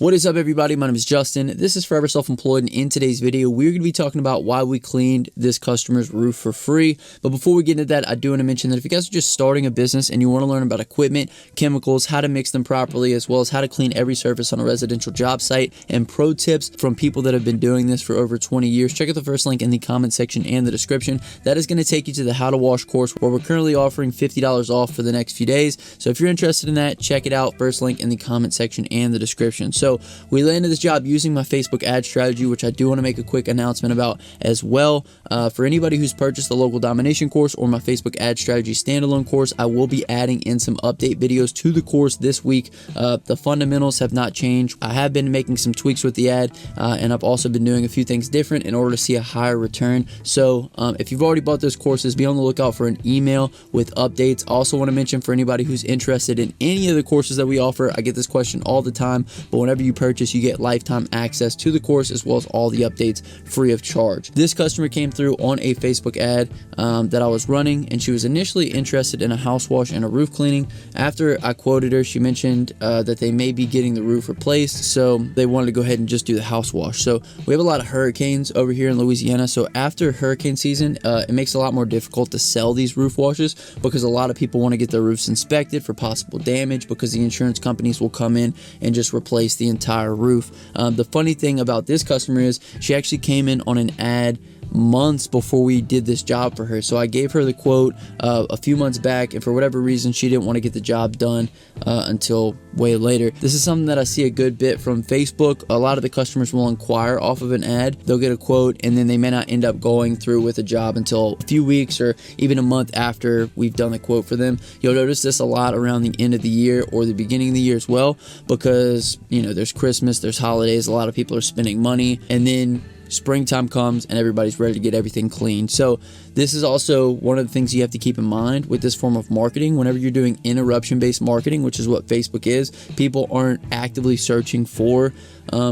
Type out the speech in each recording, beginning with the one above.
What is up, everybody? My name is Justin. This is Forever Self-Employed, and in today's video, we're going to be talking about why we cleaned this customer's roof for free. But before we get into that, I do want to mention that if you guys are just starting a business and you want to learn about equipment, chemicals, how to mix them properly, as well as how to clean every surface on a residential job site, and pro tips from people that have been doing this for over 20 years, check out the first link in the comment section and the description. That is going to take you to the How to Wash course, where we're currently offering $50 off for the next few days. So if you're interested in that, check it out. First link in the comment section and the description. So we landed this job using my Facebook ad strategy, which I do want to make a quick announcement about as well. For anybody who's purchased the local domination course or my Facebook ad strategy standalone course, I will be adding in some update videos to the course this week. The fundamentals have not changed. I have been making some tweaks with the ad, and I've also been doing a few things different in order to see a higher return. So if you've already bought those courses, be on the lookout for an email with updates. I also want to mention, for anybody who's interested in any of the courses that we offer, I get this question all the time, but whenever you purchase, you get lifetime access to the course as well as all the updates free of charge. This customer came through on a Facebook ad that I was running, and she was initially interested in a house wash and a roof cleaning. After I quoted her, she mentioned that they may be getting the roof replaced, so they wanted to go ahead and just do the house wash. So we have a lot of hurricanes over here in Louisiana, so after hurricane season, it makes it a lot more difficult to sell these roof washes because a lot of people want to get their roofs inspected for possible damage, because the insurance companies will come in and just replace the entire roof. The funny thing about this customer is she actually came in on an ad months before we did this job for her. So I gave her the quote a few months back, and for whatever reason she didn't want to get the job done until way later. This is something that I see a good bit from Facebook. A lot of the customers will inquire off of an ad, they'll get a quote, and then they may not end up going through with a job until a few weeks or even a month after we've done the quote for them. You'll notice this a lot around the end of the year or the beginning of the year as well, because you know, there's Christmas, there's holidays, a lot of people are spending money, and then springtime comes and everybody's ready to get everything clean. So this is also one of the things you have to keep in mind with this form of marketing. Whenever you're doing interruption-based marketing, which is what Facebook is, people aren't actively searching for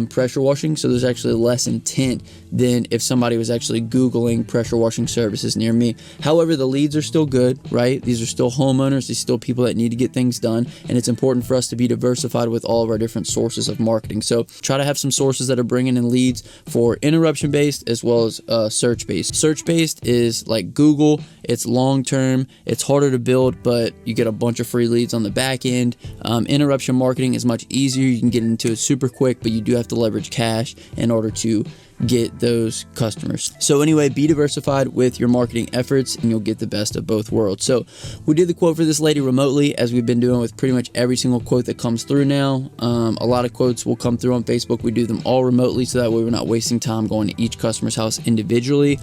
pressure washing, so there's actually less intent than if somebody was actually Googling pressure washing services near me. However, the leads are still good, right? These are still homeowners, these are still people that need to get things done, and it's important for us to be diversified with all of our different sources of marketing. So try to have some sources that are bringing in leads for interruption-based as well as search-based. Search-based is like Google. It's long-term, it's harder to build, but you get a bunch of free leads on the back end. Interruption marketing is much easier. You can get into it super quick, but you do have to leverage cash in order to get those customers. So anyway, be diversified with your marketing efforts and you'll get the best of both worlds. So we did the quote for this lady remotely, as we've been doing with pretty much every single quote that comes through now. A lot of quotes will come through on Facebook. We do them all remotely, so that way we're not wasting time going to each customer's house individually.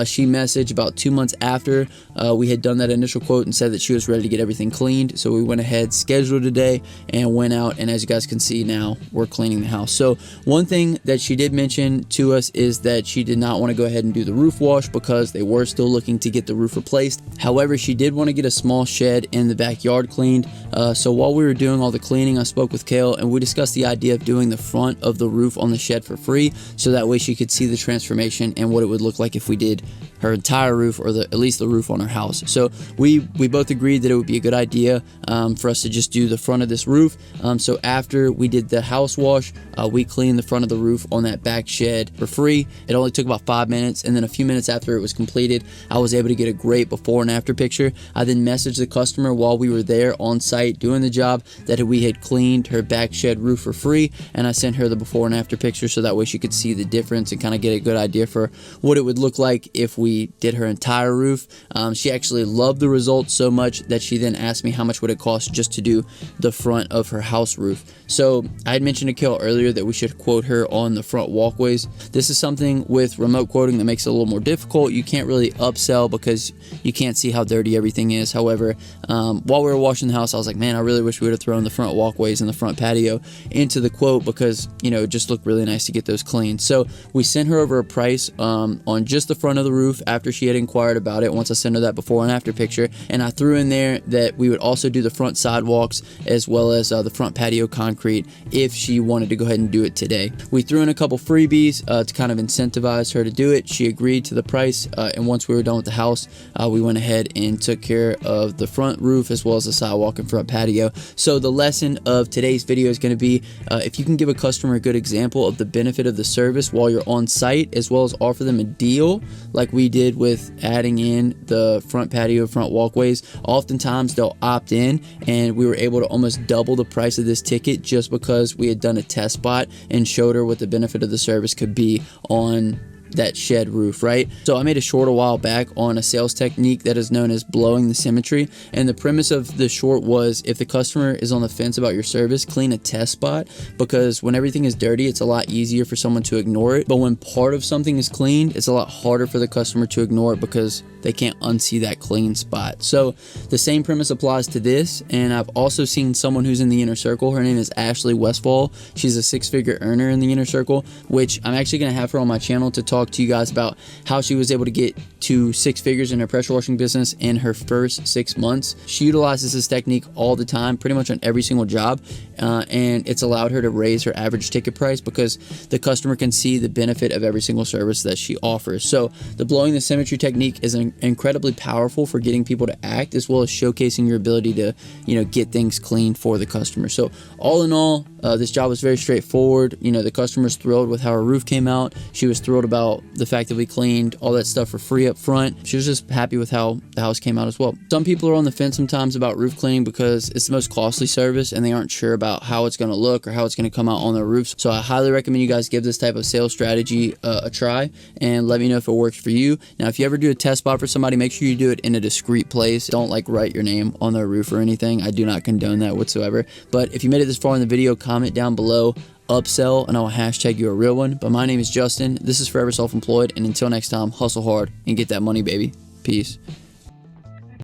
She messaged about 2 months after we had done that initial quote and said that she was ready to get everything cleaned. So we went ahead, scheduled a day, and went out, and as you guys can see now, we're cleaning the house. So one thing that she did mention to us is that she did not want to go ahead and do the roof wash because they were still looking to get the roof replaced. However, she did want to get a small shed in the backyard cleaned. So while we were doing all the cleaning, I spoke with Kale and we discussed the idea of doing the front of the roof on the shed for free, so that way she could see the transformation and what it would look like if we did her entire roof, or at least the roof on her house. So we both agreed that it would be a good idea for us to just do the front of this roof. So after we did the house wash, we cleaned the front of the roof on that back shed for free. It only took about 5 minutes, and then a few minutes after it was completed, I was able to get a great before and after picture. I then messaged the customer while we were there on site doing the job that we had cleaned her back shed roof for free, and I sent her the before and after picture so that way she could see the difference and kind of get a good idea for what it would look like if we did her entire roof. She actually loved the results so much that she then asked me how much would it cost just to do the front of her house roof. So I had mentioned to Kel earlier that we should quote her on the front walkways. This is something with remote quoting that makes it a little more difficult. You can't really upsell because you can't see how dirty everything is. However, while we were washing the house, I was like, man, I really wish we would have thrown the front walkways and the front patio into the quote, because you know, it just looked really nice to get those clean. So we sent her over a price on just the front of the roof roof after she had inquired about it, once I sent her that before and after picture. And I threw in there that we would also do the front sidewalks as well as the front patio concrete if she wanted to go ahead and do it today. We threw in a couple freebies to kind of incentivize her to do it. She agreed to the price, and once we were done with the house, we went ahead and took care of the front roof as well as the sidewalk and front patio. So the lesson of today's video is going to be if you can give a customer a good example of the benefit of the service while you're on site, as well as offer them a deal like we did with adding in the front patio, front walkways, oftentimes they'll opt in, and we were able to almost double the price of this ticket just because we had done a test spot and showed her what the benefit of the service could be on that shed roof, right? So I made a short a while back on a sales technique that is known as blowing the symmetry, and the premise of the short was if the customer is on the fence about your service, clean a test spot, because when everything is dirty, it's a lot easier for someone to ignore it, but when part of something is cleaned, it's a lot harder for the customer to ignore it because they can't unsee that clean spot. So the same premise applies to this, and I've also seen someone who's in the inner circle. Her name is Ashley Westfall. She's a six-figure earner in the inner circle, which I'm actually going to have her on my channel to talk to you guys about how she was able to get to 6 figures in her pressure washing business in her first 6 months. She utilizes this technique all the time, pretty much on every single job, and it's allowed her to raise her average ticket price because the customer can see the benefit of every single service that she offers. So the blowing the symmetry technique is incredibly powerful for getting people to act, as well as showcasing your ability to, get things clean for the customer. So all in all, this job was very straightforward. The customer's thrilled with how her roof came out. She was thrilled about the fact that we cleaned all that stuff for free up front. She was just happy with how the house came out as well. Some people are on the fence sometimes about roof cleaning because it's the most costly service and they aren't sure about how it's going to look or how it's going to come out on their roofs. So I highly recommend you guys give this type of sales strategy a try and let me know if it works for you. Now, if you ever do a test spot for somebody, make sure you do it in a discreet place. Don't write your name on their roof or anything. I do not condone that whatsoever. But if you made it this far in the video, comment down below upsell and I will hashtag you a real one. But my name is Justin. This is Forever Self-Employed, and until next time, hustle hard and get that money, baby. Peace.